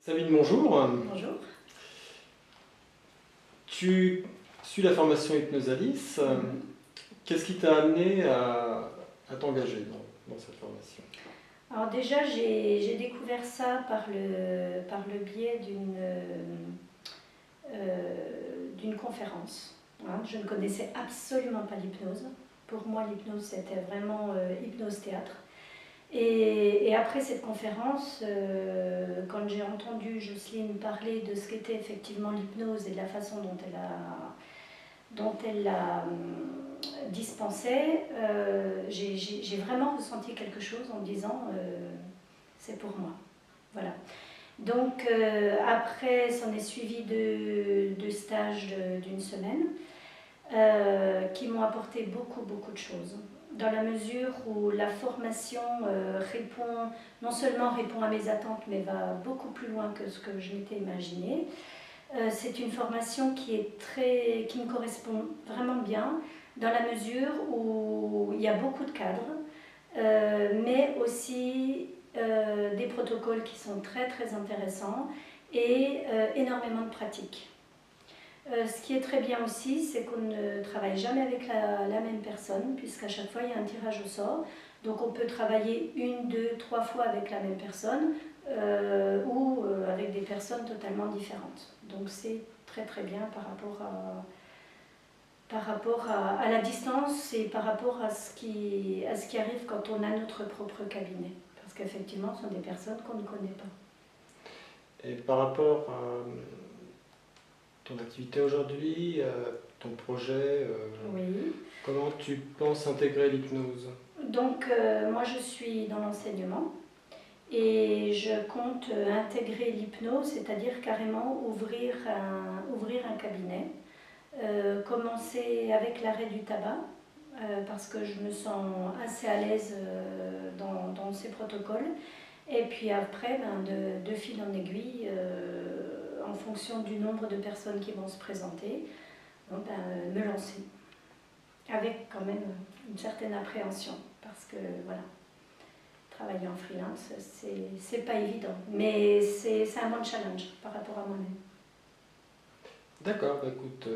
Sabine, bonjour. Bonjour. Tu suis la formation Hypnosalis. Qu'est-ce qui t'a amené à t'engager dans cette formation? Alors déjà, j'ai découvert ça par le biais d'une conférence. Hein. Je ne connaissais absolument pas l'hypnose. Pour moi, l'hypnose, c'était vraiment hypnose-théâtre. Et après cette conférence, quand j'ai entendu Jocelyne parler de ce qu'était effectivement l'hypnose et de la façon dont elle la dispensait, j'ai vraiment ressenti quelque chose en me disant c'est pour moi. Voilà. Donc après, s'en est suivi deux stages d'une semaine qui m'ont apporté beaucoup de choses. Dans la mesure où la formation non seulement répond à mes attentes, mais va beaucoup plus loin que ce que je m'étais imaginé. C'est une formation qui me correspond vraiment bien, dans la mesure où il y a beaucoup de cadres, mais aussi des protocoles qui sont très intéressants et énormément de pratiques. Ce qui est très bien aussi, c'est qu'on ne travaille jamais avec la même personne, puisqu'à chaque fois il y a un tirage au sort. Donc on peut travailler 1, 2, 3 fois avec la même personne ou avec des personnes totalement différentes. Donc c'est très bien par rapport à la distance et par rapport à ce qui arrive quand on a notre propre cabinet. Parce qu'effectivement, ce sont des personnes qu'on ne connaît pas. Et par rapport à ton activité aujourd'hui, ton projet, Oui. comment tu penses intégrer l'hypnose? Donc moi je suis dans l'enseignement et je compte intégrer l'hypnose, c'est-à-dire carrément ouvrir un cabinet, commencer avec l'arrêt du tabac, parce que je me sens assez à l'aise dans ces protocoles, et puis après, de fil en aiguille, en fonction du nombre de personnes qui vont se présenter, me lancer, avec quand même une certaine appréhension, parce que voilà, travailler en freelance, c'est pas évident, mais c'est un bon challenge par rapport à moi-même. D'accord, bah écoute,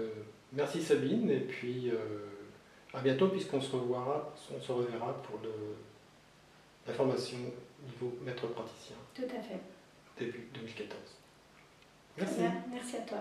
merci Sabine, et puis à bientôt puisqu'on se reverra pour la formation niveau maître praticien, Tout à fait. début 2014. Très Merci. bien, merci à toi.